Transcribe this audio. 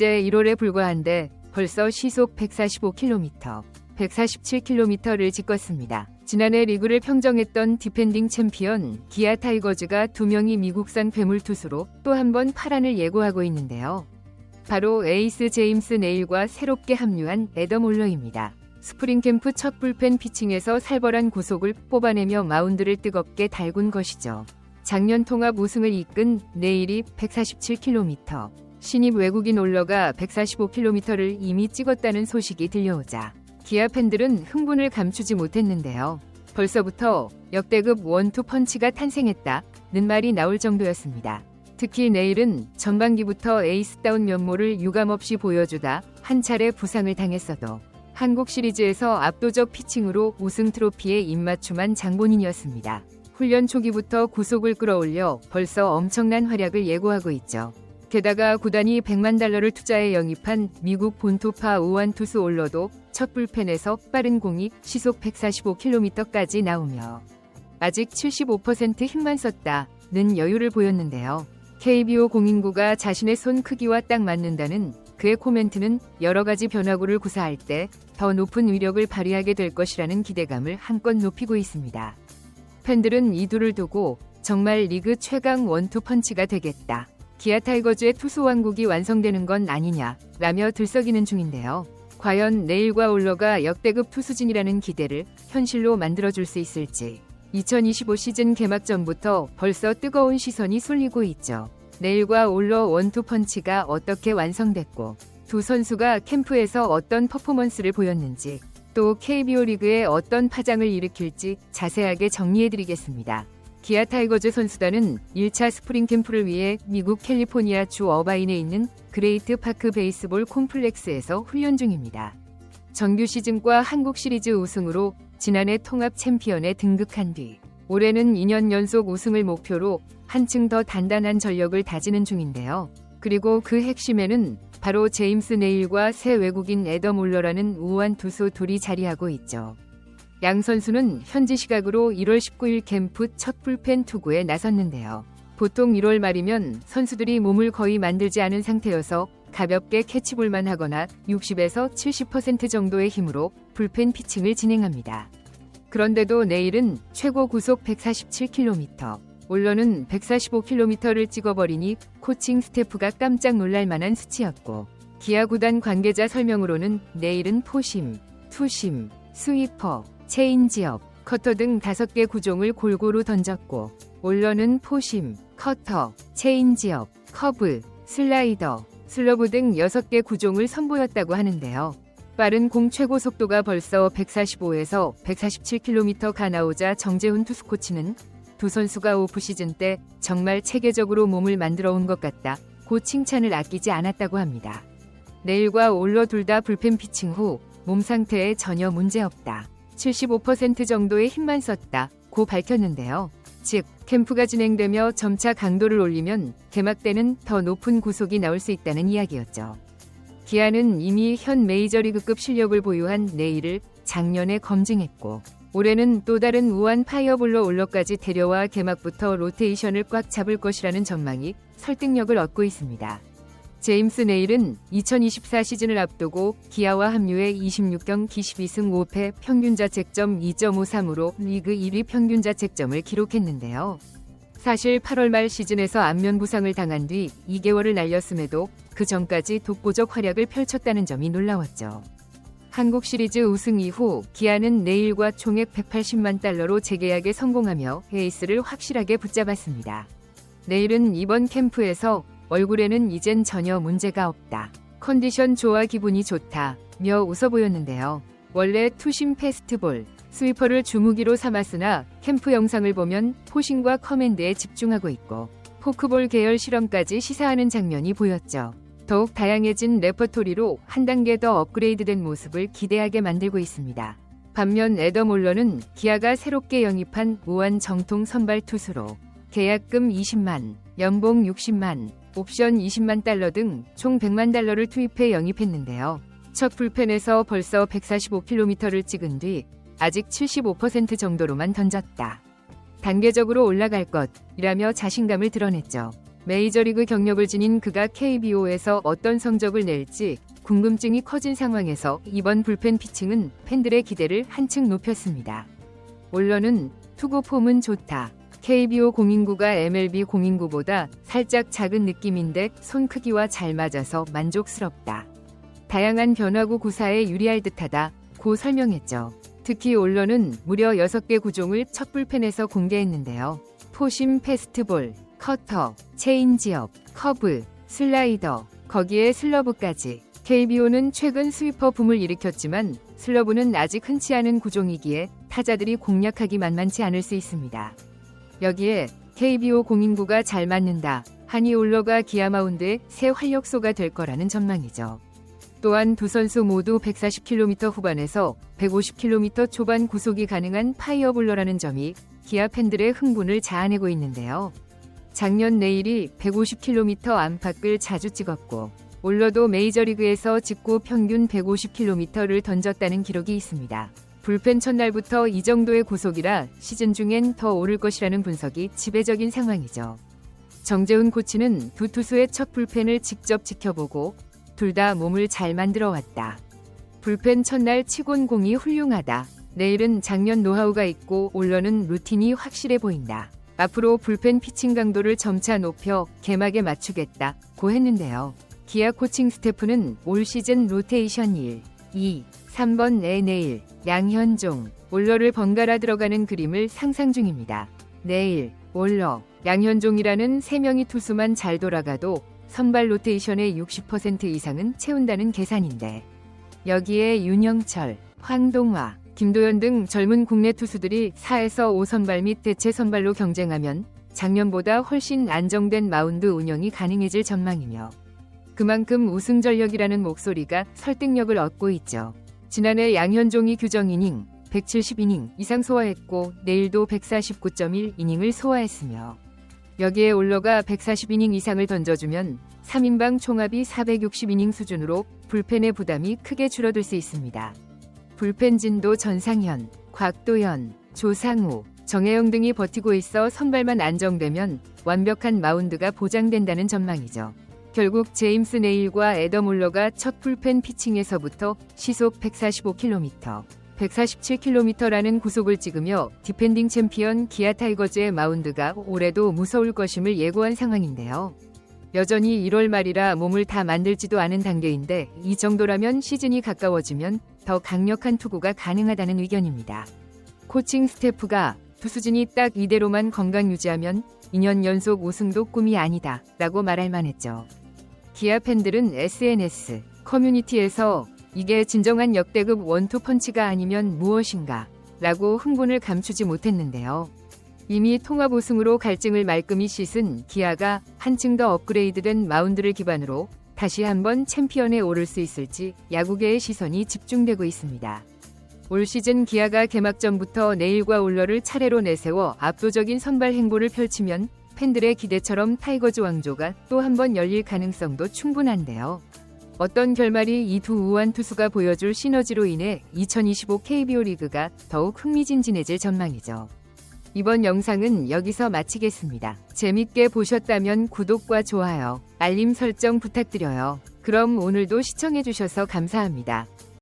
이제 1월에 불과한데 벌써 시속 145km, 147km를 찍었습니다. 지난해 리그를 평정했던 디펜딩 챔피언 기아 타이거즈가 2명이 미국산 괴물 투수로 또 한 번 파란을 예고하고 있는데요. 바로 에이스 제임스 네일과 새롭게 합류한 애덤 올러입니다. 스프링 캠프 첫 불펜 피칭에서 살벌한 구속을 뽑아내며 마운드를 뜨겁게 달군 것이죠. 작년 통합 우승을 이끈 네일이 147km, 신입 외국인 올러가 145km를 이미 찍었다는 소식이 들려오자 기아 팬들은 흥분을 감추지 못했는데요. 벌써부터 역대급 원투 펀치가 탄생했다는 말이 나올 정도였습니다. 특히 네일은 전반기부터 에이스다운 면모를 유감없이 보여주다 한 차례 부상을 당했어도 한국 시리즈에서 압도적 피칭으로 우승 트로피에 입맞춤한 장본인이었습니다. 훈련 초기부터 구속을 끌어올려 벌써 엄청난 활약을 예고하고 있죠. 게다가 구단이 $1,000,000를 투자해 영입한 미국 본토파 우완 투수 올러도 첫 불펜에서 빠른 공이 시속 145km까지 나오며 아직 75% 힘만 썼다는 여유를 보였는데요. KBO 공인구가 자신의 손 크기와 딱 맞는다는 그의 코멘트는 여러 가지 변화구를 구사할 때 더 높은 위력을 발휘하게 될 것이라는 기대감을 한껏 높이고 있습니다. 팬들은 이 둘을 두고 정말 리그 최강 원투 펀치가 되겠다, 기아 타이거즈의 투수 왕국이 완성되는 건 아니냐라며 들썩이는 중인데요. 과연 네일과 올러가 역대급 투수진이라는 기대를 현실로 만들어줄 수 있을지 2025 시즌 개막 전부터 벌써 뜨거운 시선이 쏠리고 있죠. 네일과 올러 원투 펀치가 어떻게 완성됐고 두 선수가 캠프에서 어떤 퍼포먼스를 보였는지 또 KBO 리그에 어떤 파장을 일으킬지 자세하게 정리해드리겠습니다. 기아 타이거즈 선수단은 1차 스프링 캠프를 위해 미국 캘리포니아 주 어바인에 있는 그레이트 파크 베이스볼 콤플렉스에서 훈련 중입니다. 정규 시즌과 한국 시리즈 우승으로 지난해 통합 챔피언에 등극한 뒤 올해는 2년 연속 우승을 목표로 한층 더 단단한 전력을 다지는 중인데요. 그리고 그 핵심에는 바로 제임스 네일과 새 외국인 애덤 올러라는 우완 투수 둘이 자리하고 있죠. 양 선수는 현지 시각으로 1월 19일 캠프 첫 불펜 투구에 나섰는데요. 보통 1월 말이면 선수들이 몸을 거의 만들지 않은 상태여서 가볍게 캐치볼만 하거나 60에서 70% 정도의 힘으로 불펜 피칭을 진행합니다. 그런데도 네일은 최고 구속 147km, 올러는 145km를 찍어버리니 코칭 스태프가 깜짝 놀랄 만한 수치였고 기아 구단 관계자 설명으로는 네일은 포심, 투심, 스위퍼, 체인지업, 커터 등 5개 구종을 골고루 던졌고 올러는 포심, 커터, 체인지업, 커브, 슬라이더, 슬러브 등 6개 구종을 선보였다고 하는데요. 빠른 공 최고 속도가 벌써 145에서 147km가 나오자 정재훈 투수 코치는 두 선수가 오프시즌 때 정말 체계적으로 몸을 만들어 온 것 같다고 칭찬을 아끼지 않았다고 합니다. 네일과 올러 둘 다 불펜 피칭 후 몸 상태에 전혀 문제없다, 75% 정도의 힘만 썼다고 밝혔는데요. 즉, 캠프가 진행되며 점차 강도를 올리면 개막 때는 더 높은 구속이 나올 수 있다는 이야기였죠. 기아는 이미 현 메이저리그급 실력을 보유한 네일을 작년에 검증했고 올해는 또 다른 우완 파이어볼러 올러까지 데려와 개막부터 로테이션을 꽉 잡을 것이라는 전망이 설득력을 얻고 있습니다. 제임스 네일은 2024 시즌을 앞두고 기아와 합류해 26경기 12승 5패 평균 자책점 2.53으로 리그 1위 평균 자책점을 기록했는데요. 사실 8월 말 시즌에서 안면 부상을 당한 뒤 2개월을 날렸음에도 그 전까지 독보적 활약을 펼쳤다는 점이 놀라웠죠. 한국 시리즈 우승 이후 기아는 네일과 총액 $180만 재계약에 성공하며 에이스를 확실하게 붙잡았습니다. 네일은 이번 캠프에서 얼굴에는 이젠 전혀 문제가 없다, 컨디션 좋아 기분이 좋다며 웃어 보였는데요. 원래 투심 패스트볼, 스위퍼를 주무기로 삼았으나 캠프 영상을 보면 포싱과 커맨드에 집중하고 있고 포크볼 계열 실험까지 시사하는 장면이 보였죠. 더욱 다양해진 레퍼토리로 한 단계 더 업그레이드된 모습을 기대하게 만들고 있습니다. 반면 애덤 올러는 기아가 새롭게 영입한 우완 정통 선발 투수로 계약금 20만, 연봉 60만, 옵션 20만 달러 등 총 $100만 투입해 영입했는데요. 첫 불펜에서 벌써 145km를 찍은 뒤 아직 75% 정도로만 던졌다, 단계적으로 올라갈 것이라며 자신감을 드러냈죠. 메이저리그 경력을 지닌 그가 KBO에서 어떤 성적을 낼지 궁금증이 커진 상황에서 이번 불펜 피칭은 팬들의 기대를 한층 높였습니다. 올러는 투구 폼은 좋다. KBO 공인구가 MLB 공인구보다 살짝 작은 느낌인데 손 크기와 잘 맞아서 만족스럽다. 다양한 변화구 구사에 유리할 듯하다. 고 설명했죠. 특히 올러는 무려 6개 구종을 첫 불펜에서 공개했는데요. 포심, 패스트볼, 커터, 체인지업, 커브, 슬라이더, 거기에 슬러브까지. KBO는 최근 스위퍼 붐을 일으켰지만 슬러브는 아직 흔치 않은 구종이기에 타자들이 공략하기 만만치 않을 수 있습니다. 여기에 KBO 공인구가 잘 맞는다 하니 올러가 기아 마운드의 새 활력소가 될 거라는 전망이죠. 또한 두 선수 모두 140km 후반에서 150km 초반 구속이 가능한 파이어볼러라는 점이 기아 팬들의 흥분을 자아내고 있는데요. 작년 네일이 150km 안팎을 자주 찍었고 올러도 메이저리그에서 직구 평균 150km를 던졌다는 기록이 있습니다. 불펜 첫날부터 이 정도의 구속이라 시즌 중엔 더 오를 것이라는 분석이 지배적인 상황이죠. 정재훈 코치는 두 투수의 첫 불펜을 직접 지켜보고 둘 다 몸을 잘 만들어 왔다. 불펜 첫날 치곤 공이 훌륭하다. 내일은 작년 노하우가 있고 올러는 루틴이 확실해 보인다. 앞으로 불펜 피칭 강도를 점차 높여 개막에 맞추겠다 고 했는데요. 기아 코칭 스태프는 올 시즌 로테이션 1, 2, 3번에 내일, 양현종, 올러를 번갈아 들어가는 그림을 상상 중입니다. 내일, 올러, 양현종이라는 3명의 투수만 잘 돌아가도 선발 로테이션의 60% 이상은 채운다는 계산인데 여기에 윤영철, 황동화, 김도현 등 젊은 국내 투수들이 4에서 5선발 및 대체 선발로 경쟁하면 작년보다 훨씬 안정된 마운드 운영이 가능해질 전망이며 그만큼 우승 전력이라는 목소리가 설득력을 얻고 있죠. 지난해 양현종이 규정 이닝 170이닝 이상 소화했고 내일도 149.1이닝을 소화했으며 여기에 올러가 140이닝 이상을 던져주면 3인방 총합이 460이닝 수준으로 불펜의 부담이 크게 줄어들 수 있습니다. 불펜 진도 전상현, 곽도현, 조상우, 정혜영 등이 버티고 있어 선발만 안정되면 완벽한 마운드가 보장된다는 전망이죠. 결국 제임스 네일과 애덤 올러가 첫 불펜 피칭에서부터 시속 145km, 147km라는 구속을 찍으며 디펜딩 챔피언 기아 타이거즈의 마운드가 올해도 무서울 것임을 예고한 상황인데요. 여전히 1월 말이라 몸을 다 만들지도 않은 단계인데 이 정도라면 시즌이 가까워지면 더 강력한 투구가 가능하다는 의견입니다. 코칭 스태프가 투수진이 딱 이대로만 건강 유지하면 2년 연속 우승도 꿈이 아니다 라고 말할 만했죠. 기아 팬들은 SNS, 커뮤니티에서 이게 진정한 역대급 원투펀치가 아니면 무엇인가 라고 흥분을 감추지 못했는데요. 이미 통합 우승으로 갈증을 말끔히 씻은 기아가 한층 더 업그레이드된 마운드를 기반으로 다시 한번 챔피언에 오를 수 있을지 야구계의 시선이 집중되고 있습니다. 올 시즌 기아가 개막 전부터 네일과 올러를 차례로 내세워 압도적인 선발 행보를 펼치면 팬들의 기대처럼 타이거즈 왕조가 또 한 번 열릴 가능성도 충분한데요. 어떤 결말이 이 두 우한 투수가 보여줄 시너지로 인해 2025 KBO 리그가 더욱 흥미진진해질 전망이죠. 이번 영상은 여기서 마치겠습니다. 재밌게 보셨다면 구독과 좋아요, 알림 설정 부탁드려요. 그럼 오늘도 시청해주셔서 감사합니다.